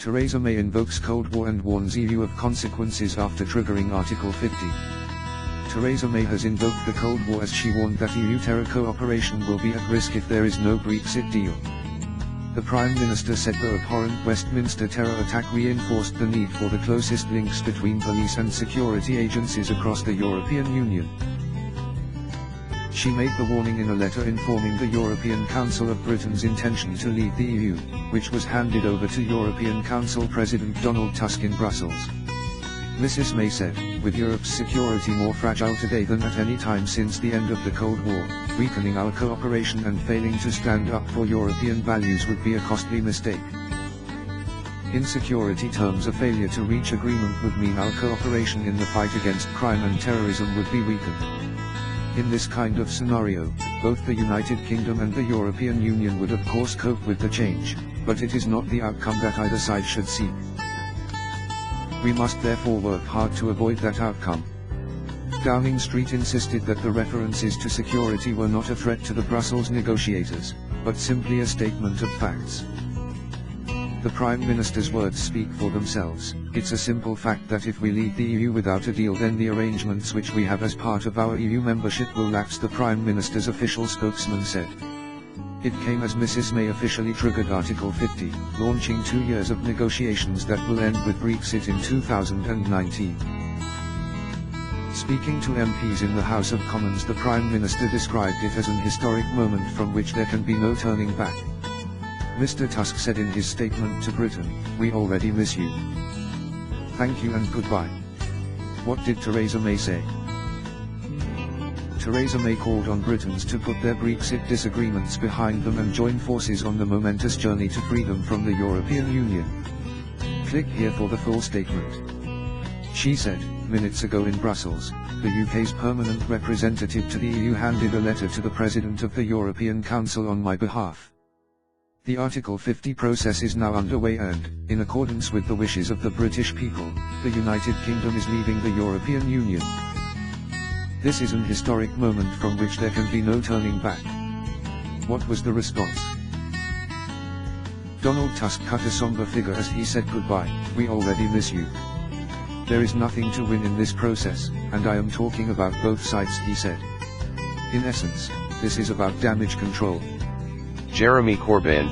Theresa May invokes Cold War and warns EU of consequences after triggering Article 50. Theresa May has invoked the Cold War as she warned that EU terror cooperation will be at risk if there is no Brexit deal. The Prime Minister said the abhorrent Westminster terror attack reinforced the need for the closest links between police and security agencies across the European Union. She made the warning in a letter informing the European Council of Britain's intention to leave the EU, which was handed over to European Council President Donald Tusk in Brussels. Mrs. May said, "With Europe's security more fragile today than at any time since the end of the Cold War, weakening our cooperation and failing to stand up for European values would be a costly mistake. In security terms, a failure to reach agreement would mean our cooperation in the fight against crime and terrorism would be weakened. In this kind of scenario, both the United Kingdom and the European Union would of course cope with the change, but it is not the outcome that either side should seek. We must therefore work hard to avoid that outcome." Downing Street insisted that the references to security were not a threat to the Brussels negotiators, but simply a statement of facts. The Prime Minister's words speak for themselves. "It's a simple fact that if we leave the EU without a deal, then the arrangements which we have as part of our EU membership will lapse," the Prime Minister's official spokesman said. It came as Mrs. May officially triggered Article 50, launching 2 years of negotiations that will end with Brexit in 2019. Speaking to MPs in the House of Commons, the Prime Minister described it as an historic moment from which there can be no turning back. Mr. Tusk said in his statement to Britain, "We already miss you. Thank you and goodbye." What did Theresa May say? Theresa May called on Britons to put their Brexit disagreements behind them and join forces on the momentous journey to freedom from the European Union. Click here for the full statement. She said, "Minutes ago in Brussels, the UK's permanent representative to the EU handed a letter to the President of the European Council on my behalf. The Article 50 process is now underway and, in accordance with the wishes of the British people, the United Kingdom is leaving the European Union. This is an historic moment from which there can be no turning back." What was the response? Donald Tusk cut a somber figure as he said goodbye. "We already miss you. There is nothing to win in this process, and I am talking about both sides," he said. "In essence, this is about damage control." Jeremy Corbyn,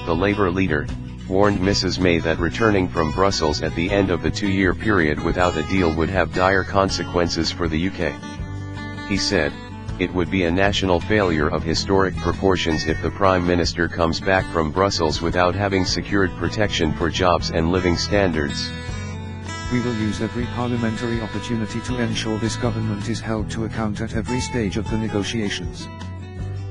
the Labour leader, warned Mrs. May that returning from Brussels at the end of the 2-year period without a deal would have dire consequences for the UK. He said, "It would be a national failure of historic proportions if the Prime Minister comes back from Brussels without having secured protection for jobs and living standards. We will use every parliamentary opportunity to ensure this government is held to account at every stage of the negotiations."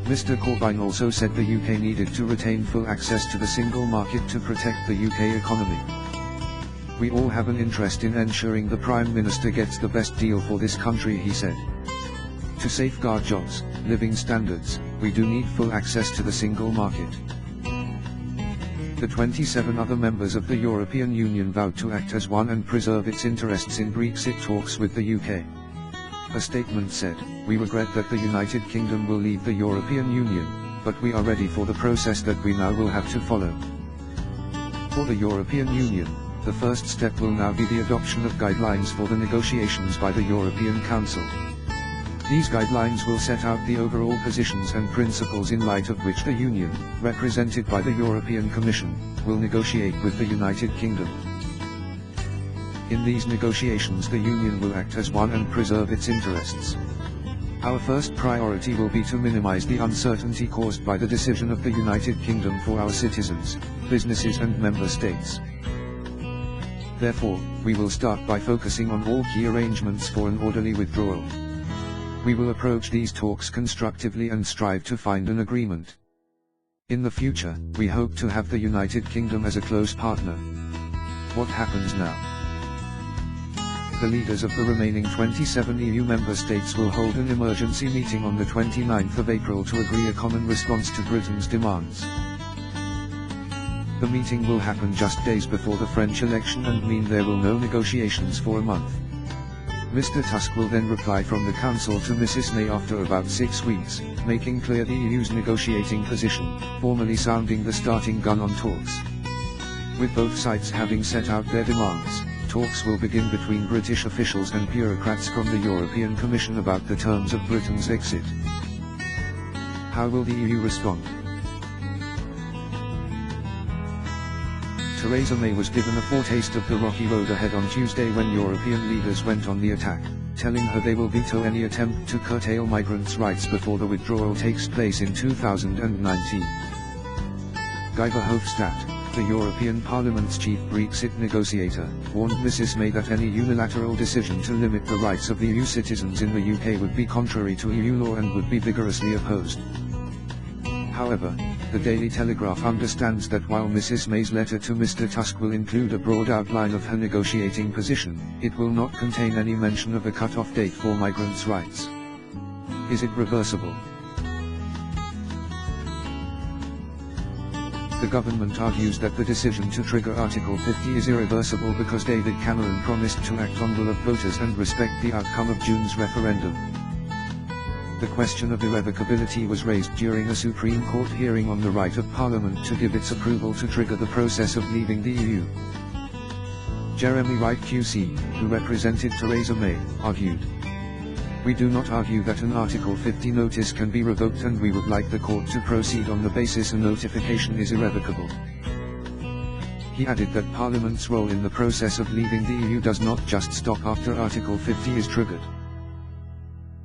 Mr. Corbyn also said the UK needed to retain full access to the single market to protect the UK economy. "We all have an interest in ensuring the Prime Minister gets the best deal for this country," he said. "To safeguard jobs, living standards, we do need full access to the single market." The 27 other members of the European Union vowed to act as one and preserve its interests in Brexit talks with the UK. A statement said, "We regret that the United Kingdom will leave the European Union, but we are ready for the process that we now will have to follow." For the European Union, the first step will now be the adoption of guidelines for the negotiations by the European Council. These guidelines will set out the overall positions and principles in light of which the Union, represented by the European Commission, will negotiate with the United Kingdom. In these negotiations, the Union will act as one and preserve its interests. Our first priority will be to minimize the uncertainty caused by the decision of the United Kingdom for our citizens, businesses and member states. Therefore, we will start by focusing on all key arrangements for an orderly withdrawal. We will approach these talks constructively and strive to find an agreement. In the future, we hope to have the United Kingdom as a close partner. What happens now? The leaders of the remaining 27 EU member states will hold an emergency meeting on the 29th of April to agree a common response to Britain's demands. The meeting will happen just days before the French election and mean there will no negotiations for a month. Mr. Tusk will then reply from the Council to Mrs. May after about 6 weeks, making clear the EU's negotiating position, formally sounding the starting gun on talks. With both sides having set out their demands, talks will begin between British officials and bureaucrats from the European Commission about the terms of Britain's exit. How will the EU respond? Theresa May was given a foretaste of the rocky road ahead on Tuesday when European leaders went on the attack, telling her they will veto any attempt to curtail migrants' rights before the withdrawal takes place in 2019. Guy Verhofstadt, the European Parliament's chief Brexit negotiator, warned Mrs May that any unilateral decision to limit the rights of the EU citizens in the UK would be contrary to EU law and would be vigorously opposed. However, the Daily Telegraph understands that while Mrs May's letter to Mr Tusk will include a broad outline of her negotiating position, it will not contain any mention of a cut-off date for migrants' rights. Is it reversible? The government argues that the decision to trigger Article 50 is irreversible because David Cameron promised to act on the will of voters and respect the outcome of June's referendum. The question of irrevocability was raised during a Supreme Court hearing on the right of Parliament to give its approval to trigger the process of leaving the EU. Jeremy Wright QC, who represented Theresa May, argued, "We do not argue that an Article 50 notice can be revoked, and we would like the court to proceed on the basis a notification is irrevocable." He added that Parliament's role in the process of leaving the EU does not just stop after Article 50 is triggered.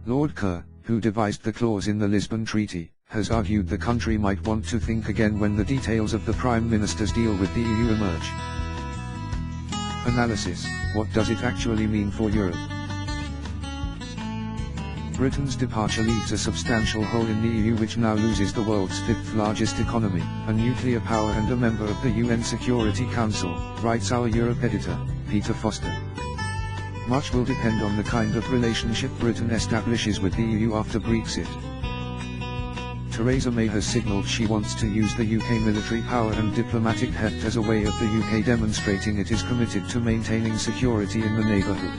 Lord Kerr, who devised the clause in the Lisbon Treaty, has argued the country might want to think again when the details of the Prime Minister's deal with the EU emerge. Analysis: what does it actually mean for Europe? Britain's departure leaves a substantial hole in the EU, which now loses the world's fifth largest economy, a nuclear power and a member of the UN Security Council, writes our Europe editor, Peter Foster. Much will depend on the kind of relationship Britain establishes with the EU after Brexit. Theresa May has signalled she wants to use the UK military power and diplomatic heft as a way of the UK demonstrating it is committed to maintaining security in the neighbourhood.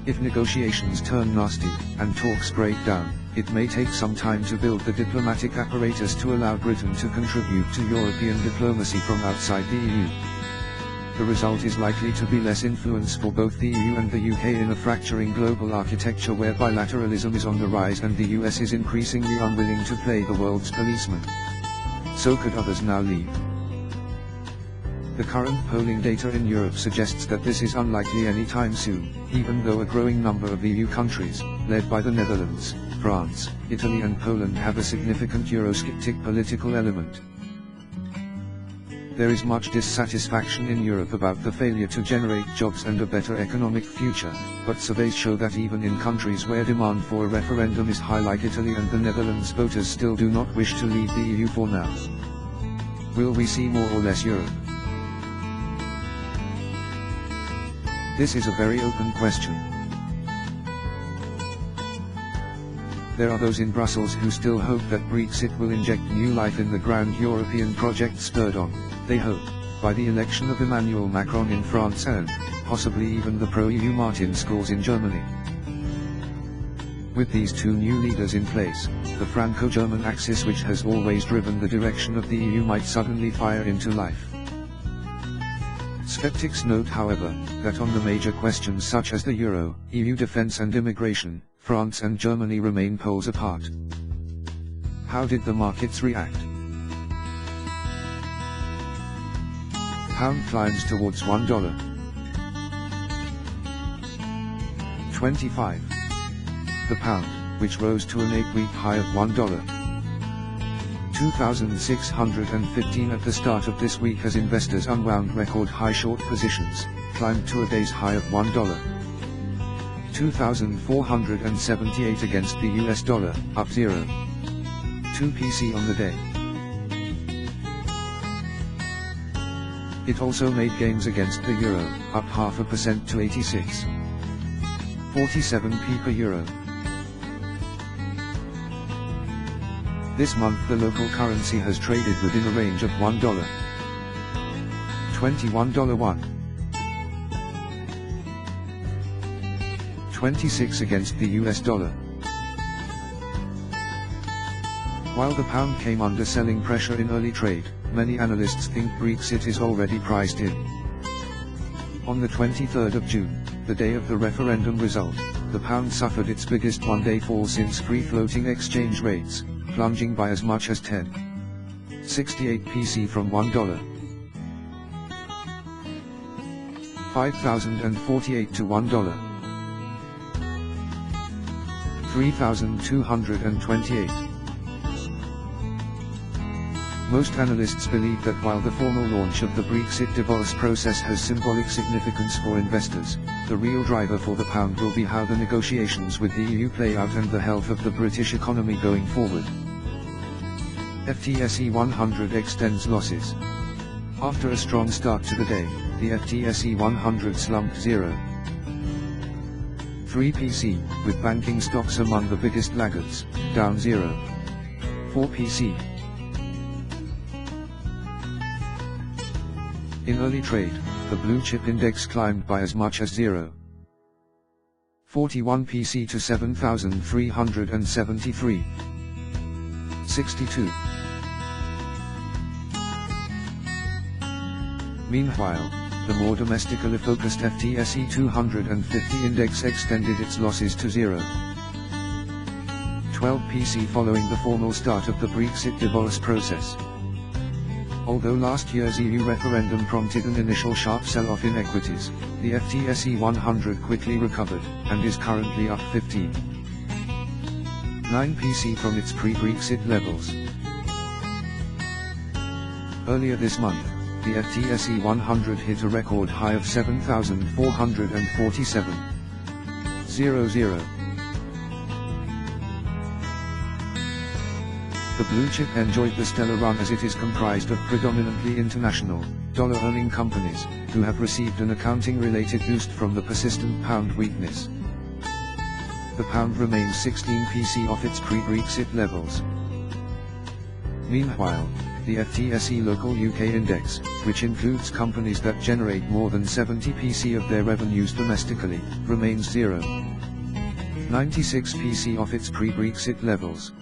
If negotiations turn nasty, and talks break down, it may take some time to build the diplomatic apparatus to allow Britain to contribute to European diplomacy from outside the EU. The result is likely to be less influence for both the EU and the UK in a fracturing global architecture where bilateralism is on the rise and the US is increasingly unwilling to play the world's policeman. So could others now leave? The current polling data in Europe suggests that this is unlikely anytime soon, even though a growing number of EU countries, led by the Netherlands, France, Italy and Poland, have a significant Eurosceptic political element. There is much dissatisfaction in Europe about the failure to generate jobs and a better economic future, but surveys show that even in countries where demand for a referendum is high like Italy and the Netherlands, voters still do not wish to leave the EU for now. Will we see more or less Europe? This is a very open question. There are those in Brussels who still hope that Brexit will inject new life in the grand European project spurred on, they hope, by the election of Emmanuel Macron in France and, possibly even the pro-EU Martin Schools in Germany. With these two new leaders in place, the Franco-German axis, which has always driven the direction of the EU, might suddenly fire into life. Skeptics note, however, that on the major questions such as the euro, EU defence and immigration, France and Germany remain poles apart. How did the markets react? Pound climbs towards $1.25. The pound, which rose to an 8-week high of $1.2615 at the start of this week as investors unwound record high short positions, climbed to a day's high of $1.2478 against the US dollar, up 0.2 PC on the day. It also made gains against the euro, up 0.5% to 86.47p per euro. This month the local currency has traded within a range of $1.21 $1.26 against the US dollar. While the pound came under selling pressure in early trade, many analysts think Brexit is already priced in. On the 23rd of June, the day of the referendum result, the pound suffered its biggest one-day fall since free-floating exchange rates, plunging by as much as 10.68 PC from $1. 5,048 to $1. 3,228. Most analysts believe that while the formal launch of the Brexit divorce process has symbolic significance for investors, the real driver for the pound will be how the negotiations with the EU play out and the health of the British economy going forward. FTSE 100 extends losses. After a strong start to the day, the FTSE 100 slumped 0.3 PC, with banking stocks among the biggest laggards, down 0.4 PC. In early trade, the blue chip index climbed by as much as 0.41 PC to 7,373.62. Meanwhile, the more domestically focused FTSE 250 index extended its losses to 0.12 PC following the formal start of the Brexit divorce process. Although last year's EU referendum prompted an initial sharp sell-off in equities, the FTSE 100 quickly recovered, and is currently up 15.9 PC from its pre-Brexit levels. Earlier this month, the FTSE 100 hit a record high of 7,447.00. The blue chip enjoyed the stellar run as it is comprised of predominantly international, dollar-earning companies, who have received an accounting-related boost from the persistent pound weakness. The pound remains 16 PC off its pre-Brexit levels. Meanwhile, the FTSE Local UK Index, which includes companies that generate more than 70 PC of their revenues domestically, remains 0.96 PC off its pre-Brexit levels.